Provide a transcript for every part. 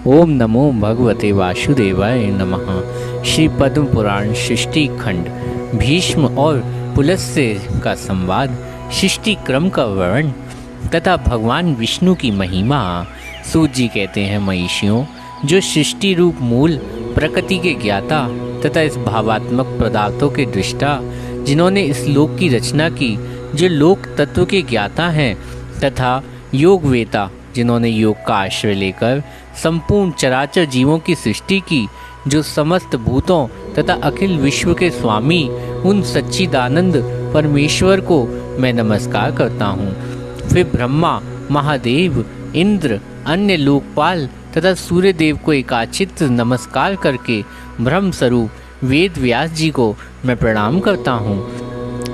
ओम नमो भगवते वासुदेवाय नमः। श्री पद्म पुराण सृष्टि खंड भीष्म और पुलस्त्य का संवाद, सृष्टि क्रम का वर्णन तथा भगवान विष्णु की महिमा। सूत जी कहते हैं, महिषियों, जो सृष्टि रूप मूल प्रकृति के ज्ञाता तथा इस भावात्मक पदार्थों के दृष्टा, जिन्होंने इस लोक की रचना की, जो लोक तत्व के ज्ञाता हैं, तथा योग वेता, जिन्होंने योग का आश्रय लेकर संपूर्ण चराचर जीवों की सृष्टि की, जो समस्त भूतों तथा अखिल विश्व के स्वामी, उन सच्चिदानंद परमेश्वर को मैं नमस्कार करता हूँ। फिर ब्रह्मा, महादेव, इंद्र, अन्य लोकपाल तथा सूर्यदेव को एकाचित नमस्कार करके ब्रह्म स्वरूप वेद व्यास जी को मैं प्रणाम करता हूँ।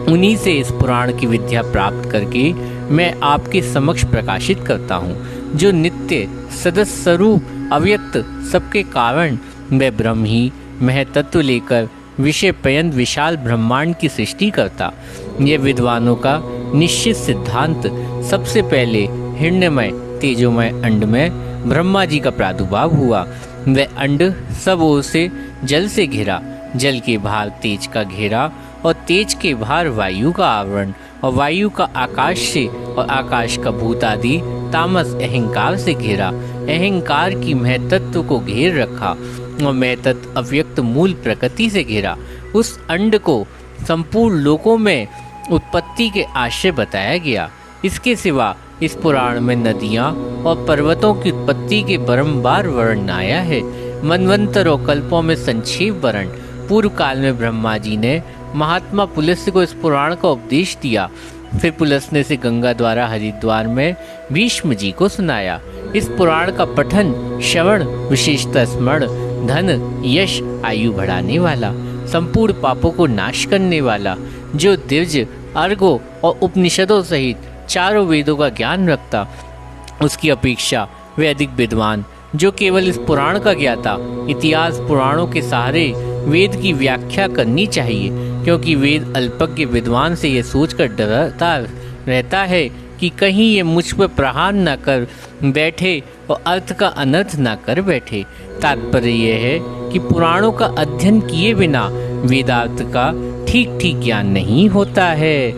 उन्हीं से इस पुराण की विद्या प्राप्त करके मैं आपके समक्ष प्रकाशित करता हूँ, जो नित्य सदस्य स्वरूप अव्यक्त सबके कारण वे ब्रह्म ही महतत्व लेकर विषय पर्यंत विशाल ब्रह्मांड की सृष्टि करता। यह विद्वानों का निश्चित सिद्धांत। सबसे पहले हिरण्यमय तेजोमय अंड में ब्रह्मा जी का प्रादुर्भाव हुआ। वह अंड सब ओर से जल से घिरा, जल के बाहर तेज का घेरा और तेज के बाहर वायु का आवरण, और वायु का आकाश से और आकाश का भूत आदि तामस अहंकार से घेरा। अहंकार की महतत्व को घेर रखा और महतत्व अव्यक्त मूल प्रकृति से घेरा। उस अंड को संपूर्ण लोकों में उत्पत्ति के आश्रय बताया गया। इसके सिवा इस पुराण में नदियाँ और पर्वतों की उत्पत्ति के बारंबार वर्णन आया है। मनवंतर और कल्पों में संक्षेप वर्णन। पूर्व काल में ब्रह्मा जी ने महात्मा पुलस्त्य को इस पुराण का उपदेश दिया। फिर पुलस्त्य से गंगा द्वारा हरिद्वार में भीष्म जी को सुनाया। इस पुराण का पठन, श्रवण, विशेषतः स्मरण, धन, यश, आयु बढ़ाने वाला, संपूर्ण पापों को नाश करने वाला, जो दिव्य, अर्घों और उपनिषदों सहित चारों वेदों का ज्ञान रखता, उसकी अपेक्षा वे अधिक विद्वान, जो केवल इस पुराण का ज्ञाता, इतिहास पुराणों के सहारे वेद की व्याख्या करनी चाहिए, क्योंकि वेद अल्पज्ञ विद्वान से यह सोचकर डरता रहता है कि कहीं ये मुझ पर प्रहार न कर बैठे और अर्थ का अनर्थ न कर बैठे। तात्पर्य यह है कि पुराणों का अध्ययन किए बिना वेदार्थ का ठीक ठीक ज्ञान नहीं होता है।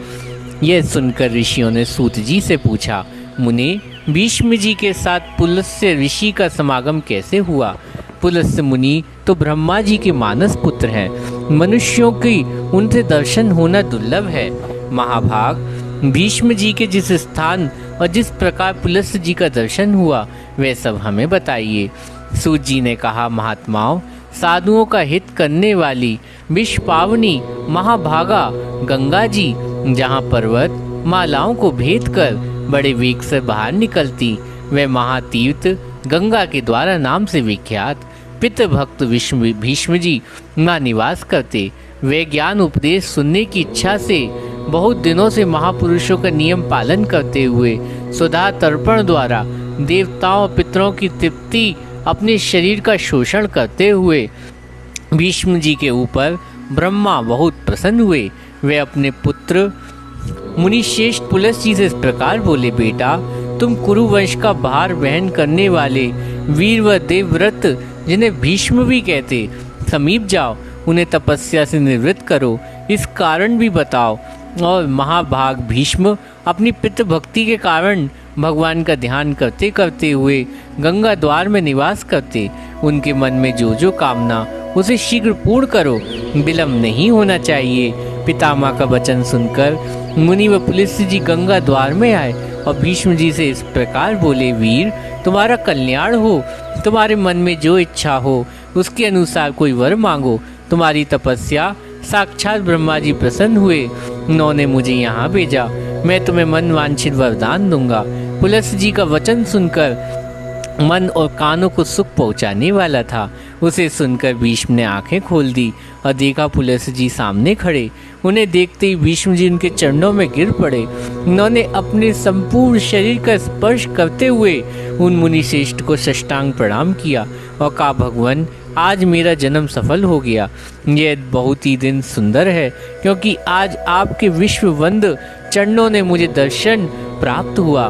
यह सुनकर ऋषियों ने सूत जी से पूछा, मुने, भीष्म जी के साथ पुलस्त्य ऋषि का समागम कैसे हुआ? पुलस्त्य मुनि तो ब्रह्मा जी के मानस पुत्र हैं। मनुष्यों की उनसे दर्शन होना दुर्लभ है। महाभाग, भीष्म जी के जिस स्थान और जिस प्रकार पुलस्त्य जी का दर्शन हुआ, वह सब हमें बताइए। सूत जी ने कहा, महात्माओं, साधुओं का हित करने वाली विश्व पावनी महाभागा गंगा जी, जहाँ पर्वत मालाओं को भेद कर बड़े वेग से बाहर निकलती, वह महातीर्थ गंगा के द्वारा नाम से विख्यात पितृ भक्त भीष्म जी वहाँ निवास करते। वे ज्ञान उपदेश सुनने की इच्छा से बहुत दिनों से महापुरुषों का नियम पालन करते हुए सुधा तर्पण द्वारा देवताओं पितरों की तृप्ति अपने शरीर का शोषण करते हुए भीष्म जी के ऊपर ब्रह्मा बहुत प्रसन्न हुए। वे अपने पुत्र मुनिश्रेष्ठ पुलस्त्य जी से इस प्रकार बोले, बेटा, तुम कुरुवंश का भार वहन करने वाले वीर व देवव्रत, जिन्हें भीष्म भी कहते, समीप जाओ, उन्हें तपस्या से निवृत्त करो, इस कारण भी बताओ। और महाभाग भीष्म अपनी पितृ भक्ति के कारण भगवान का ध्यान करते करते हुए गंगा द्वार में निवास करते। उनके मन में जो जो कामना, उसे शीघ्र पूर्ण करो, विलम्ब नहीं होना चाहिए। पितामह का वचन सुनकर मुनि व पुलस्त्य जी गंगा द्वार में आए और भीष्म जी से इस प्रकार बोले, वीर, तुम्हारा कल्याण हो। तुम्हारे मन में जो इच्छा हो उसके अनुसार कोई वर मांगो। तुम्हारी तपस्या साक्षात ब्रह्मा जी प्रसन्न हुए, उन्होंने मुझे यहाँ भेजा। मैं तुम्हें मन वांछित वरदान दूंगा। पुलस्त्य जी का वचन सुनकर मन और कानों को सुख पहुँचाने वाला था। उसे सुनकर भीष्म ने आंखें खोल दी और देखा पुलस्त्य जी सामने खड़े। उन्हें देखते ही भीष्म जी उनके चरणों में गिर पड़े। उन्होंने अपने संपूर्ण शरीर का स्पर्श करते हुए उन मुनि श्रेष्ठ को साष्टांग प्रणाम किया और कहा, भगवान, आज मेरा जन्म सफल हो गया। यह बहुत ही दिन सुंदर है, क्योंकि आज आपके विश्ववंद चरणों ने मुझे दर्शन प्राप्त हुआ।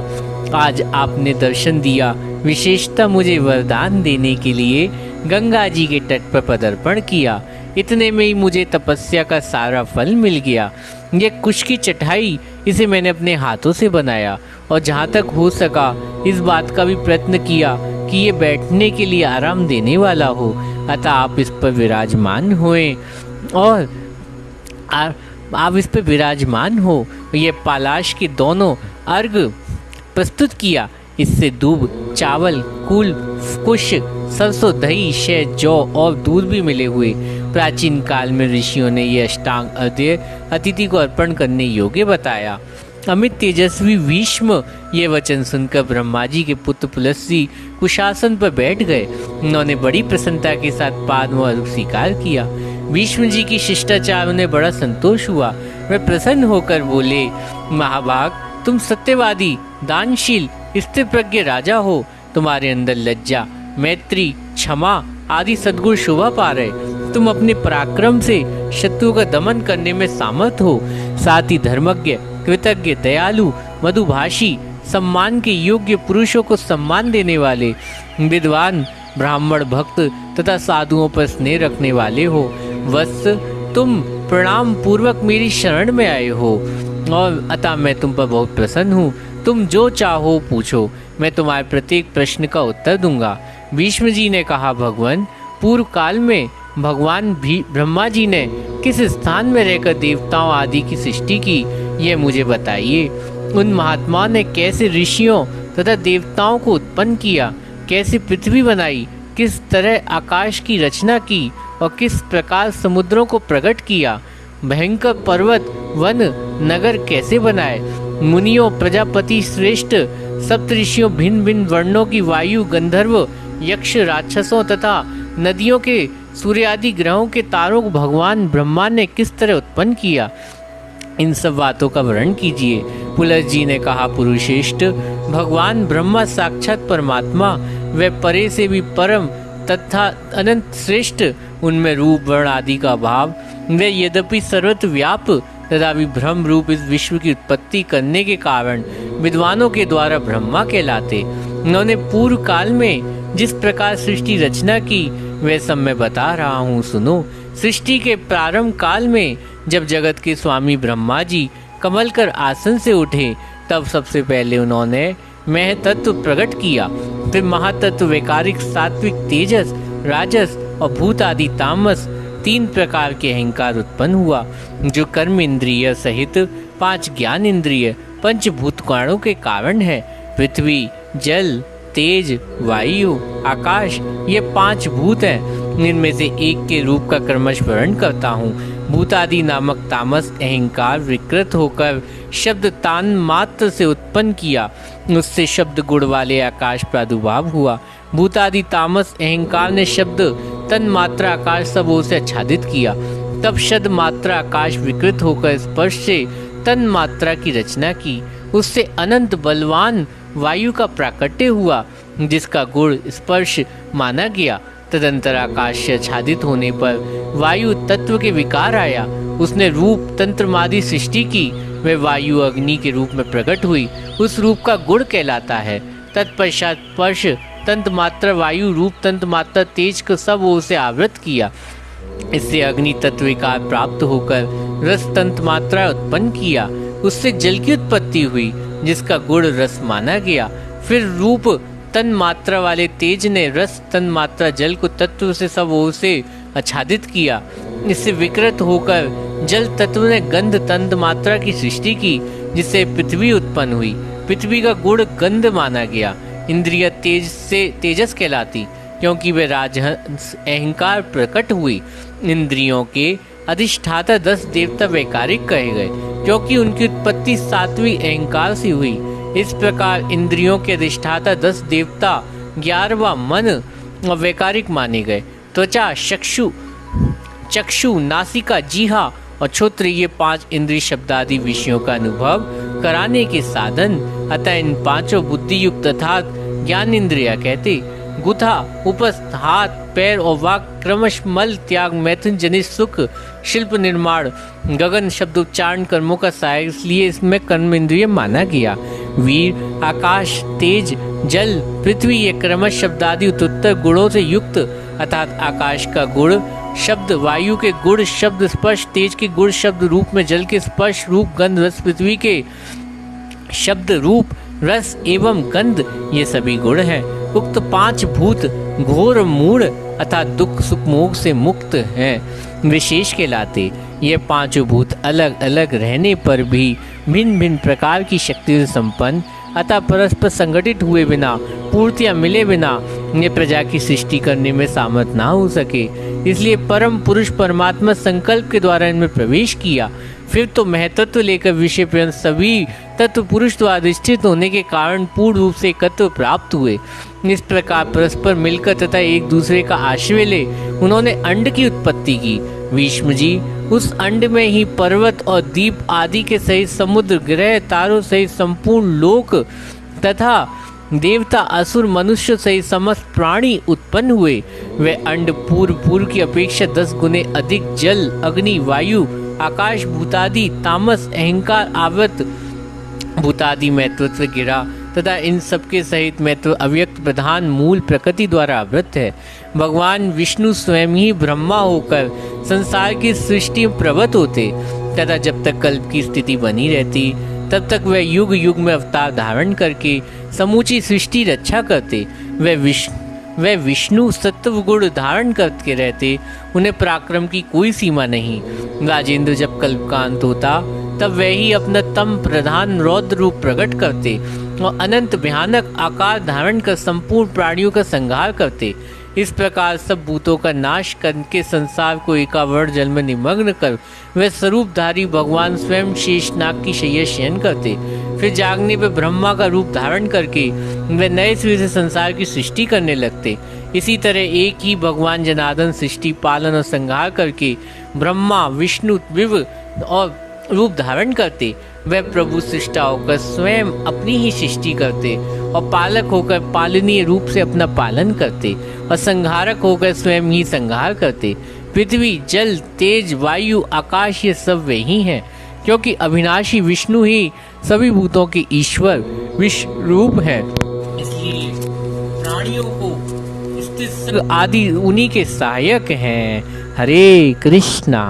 आज आपने दर्शन दिया विशेषतः मुझे वरदान देने के लिए गंगा जी के तट पर पदार्पण किया। इतने में ही मुझे तपस्या का सारा फल मिल गया। यह कुश की चटाई, इसे मैंने अपने हाथों से बनाया और जहाँ तक हो सका इस बात का भी प्रयत्न किया कि ये बैठने के लिए आराम देने वाला हो। अतः आप इस पर विराजमान होएं और आप इस पर विराजमान हो। ये पालाश के दोनों अर्घ प्रस्तुत किया। इससे दूब, चावल, कुल, कुश, सरसों, दही, शहद, जौ और दूध भी मिले हुए। प्राचीन काल में ऋषियों ने यह अष्टांग अर्घ्य अतिथि को अर्पण करने योग्य बताया। अमित तेजस्वी भीष्म ये वचन सुनकर ब्रह्मा जी के पुत्र पुलस्त्य कुशासन पर बैठ गए। उन्होंने बड़ी प्रसन्नता के साथ पाद्म अर्घ स्वीकार किया। भीष्म जी की शिष्टाचार उन्हें बड़ा संतोष हुआ। वे प्रसन्न होकर बोले, महाभाग, तुम सत्यवादी, दानशील, स्थिर प्रज्ञ राजा हो। तुम्हारे अंदर लज्जा, मैत्री, क्षमा आदि सद्गुण शोभा पा रहे। तुम अपने पराक्रम से शत्रु का दमन करने में समर्थ हो। साथ ही धर्मज्ञ, कृतज्ञ, दयालु, मधुभाषी, सम्मान के योग्य पुरुषों को सम्मान देने वाले, विद्वान, ब्राह्मण, भक्त तथा साधुओं पर स्नेह रखने वाले हो। वत्स, तुम प्रणाम पूर्वक मेरी शरण में आए हो और अतः मैं तुम पर बहुत प्रसन्न हूँ। तुम जो चाहो पूछो, मैं तुम्हारे प्रत्येक प्रश्न का उत्तर दूंगा। भीष्म जी ने कहा, भगवान, पूर्व काल में भगवान ब्रह्मा जी ने किस स्थान में रहकर देवताओं आदि की सृष्टि की, ये मुझे बताइए। उन महात्माओं ने कैसे ऋषियों तथा देवताओं को उत्पन्न किया, कैसे पृथ्वी बनाई, किस तरह आकाश की रचना की और किस प्रकार समुद्रों को प्रकट किया, भयंकर पर्वत, वन, नगर कैसे बनाए, मुनियों, प्रजापति श्रेष्ठ सप्तऋषियों, भिन्न भिन्न वर्णों की वायु, गंधर्व, यक्ष, राक्षसों तथा नदियों के, सूर्य आदि ग्रहों के तारों को भगवान ब्रह्मा ने किस तरह उत्पन्न किया, इन सब बातों का वर्णन कीजिए। पुलस्त जी ने कहा, पुरुषेष्ठ, भगवान ब्रह्मा साक्षात परमात्मा, वे परे से भी परम तथा अनंत श्रेष्ठ। उनमें रूप, वर्ण आदि का भाव, वे यद्यपि सर्वत्र व्याप तथा विभ्रम रूप इस विश्व की उत्पत्ति करने के कारण विद्वानों के द्वारा ब्रह्मा कहलाते। उन्होंने पूर्व काल में जिस प्रकार सृष्टि रचना की वह सब मैं बता रहा हूँ, सुनो। सृष्टि के प्रारंभ काल में जब जगत के स्वामी ब्रह्मा जी कमल कर आसन से उठे, तब सबसे पहले उन्होंने महतत्व प्रकट किया। फिर महातत्व, वैकारिक, सात्विक, तेजस, राजस और भूत आदि तामस, 3 प्रकार के अहंकार उत्पन्न हुआ, जो कर्म इंद्रिय सहित 5 ज्ञान इंद्रिय पंचभूत कारणों के कारण है। पृथ्वी, जल, तेज, वायु, आकाश, ये 5 भूत हैं। इनमें से एक के रूप का क्रमश वर्णन करता हूँ। भूतादि नामक तामस अहंकार विकृत होकर शब्द तान मात्र से उत्पन्न किया, उससे शब्द गुण वाले आकाश प्रादुर्भाव हुआ। भूतादि तामस अहंकार ने शब्द तन मात्रा आकाश सब ओर से आच्छादित किया। तब शब्द मात्रा आकाश विकृत होकर स्पर्श से तन मात्रा की रचना की। उससे अनंत बलवान वायु का प्राकट्य हुआ, जिसका गुण स्पर्श माना गया। तदंतर आकाश से आच्छादित होने पर वायु तत्व के विकार आया। उसने रूप तंत्रमादि सृष्टि की। वह वायु अग्नि के रूप में प्रकट हुई, उस रूप का गुण कहलाता है। तत्पश्चात स्पर्श तंत्र मात्रा वायु रूप तंत्र मात्रा तेज को सब ओर से आवृत किया। इससे अग्नि तत्व विकार प्राप्त होकर रस तंत्र मात्रा उत्पन्न किया। उससे जल की उत्पत्ति हुई, जिसका गुण रस माना गया। फिर रूप तन मात्रा वाले तेज ने रस तन मात्रा जल को तत्व से सब ओर से आच्छादित किया। इससे विकृत होकर जल तत्व ने गंध तंत्र मात्रा की सृष्टि की, जिससे पृथ्वी उत्पन्न हुई। पृथ्वी का गुण गंध माना गया। इंद्रिय तेज से तेजस कहलाती, क्योंकि वे राजहंस अहंकार प्रकट हुई। इंद्रियों के अधिष्ठाता 10 देवता वैकारिक कहे गए, क्योंकि उनकी उत्पत्ति सात्विक अहंकार से हुई। इस प्रकार इंद्रियों के अधिष्ठाता 10 देवता 11वां मन और वैकारिक माने गए। त्वचा, चक्षु, नासिका, जीहा और श्रोत्र, ये 5 इंद्रिय शब्दादि विषयों का अनुभव कराने के साधन। अतः इन 5 बुद्धियुक्त तथा ज्ञान इंद्रिया कहते। गुथा, उपस्थ, हाथ, पैर और वाक क्रमश मल त्याग, मैथुन जनित सुख, शिल्प निर्माण, गगन शब्द उच्चारण कर्मों का सहायक, इसलिए इसमें कर्म इंद्रिय माना गया। वीर, आकाश, तेज, जल, पृथ्वी ये क्रमश शब्दादि उत्तर गुणों से युक्त अर्थात आकाश का गुण शब्द, वायु के गुण शब्द स्पर्श, तेज के गुण शब्द रूप में जल के स्पर्श रूप गंध रस, पृथ्वी के शब्द रूप रस एवं गंध ये सभी गुण हैं। उक्त 5 भूत घोर मूढ़ अर्थात दुख सुख मोह से मुक्त हैं, विशेष कहलाते। ये 5 भूत अलग अलग रहने पर भी भिन्न भिन्न प्रकार की शक्ति से संपन्न अतः परस्पर संगठित हुए बिना, पूर्तियां मिले बिना ये प्रजा की सृष्टि करने में सामर्थ ना हो सके। इसलिए परम पुरुष परमात्मा संकल्प के द्वारा इनमें प्रवेश किया। फिर तो महतत्व लेकर विषय पर्यंत सभी तत्व पुरुष द्वारा अधिष्ठित होने के कारण पूर्ण रूप से एकत्व प्राप्त हुए। इस प्रकार परस्पर मिलकर तथा एक दूसरे का आश्रय ले उन्होंने अंड की उत्पत्ति की। भीष्म जी उस अंड में ही पर्वत और द्वीप आदि के सहित समुद्र, ग्रह, तारों सहित संपूर्ण लोक तथा देवता, असुर, मनुष्य सहित समस्त प्राणी उत्पन्न हुए। वे अंड पूर्व की अपेक्षा 10 गुने अधिक जल, अग्नि, वायु, आकाश भूतादि, तामस, अहंकार, आवृत भूतादि महत्व गिरा तथा इन सबके सहित महत्व अव्यक्त प्रधान मूल प्रकृति द्वारा आवृत है। भगवान विष्णु स्वयं ही ब्रह्मा होकर संसार की सृष्टि में प्रवत होते तथा जब तक कल्प की स्थिति बनी रहती तब तक वह युग युग में अवतार धारण करके समूची सृष्टि रक्षा करते। वह विष्णु सत्व गुण धारण करके रहते, उन्हें पराक्रम की कोई सीमा नहीं। राजेंद्र जब कल्प का अंत होता तब वह ही अपना तम प्रधान रौद्र रूप प्रकट करते और अनंत भयानक आकार धारण कर संपूर्ण प्राणियों का संहार करते। इस प्रकार सब भूतों का नाश करके संसार को एकावर्ण जल में निमग्न कर वह स्वरूपधारी भगवान स्वयं शेषनाग की शैया शयन करते। फिर जागने पर ब्रह्मा का रूप धारण करके वे नए सिरे से संसार की सृष्टि करने लगते। इसी तरह एक ही भगवान जनार्दन सृष्टि पालन और संहार करके ब्रह्मा विष्णु विव और रूप धारण करते। वह प्रभु सृष्टा होकर स्वयं अपनी ही सृष्टि करते और पालक होकर पालनीय रूप से अपना पालन करते और संहारक होकर स्वयं ही संहार करते। पृथ्वी, जल, तेज, वायु, आकाश ये सब वे ही हैं, क्योंकि अविनाशी विष्णु ही सभी भूतों के ईश्वर विश्व रूप है। इसलिए प्राणियों को स्थित आदि उन्हीं के सहायक हैं। हरे कृष्णा।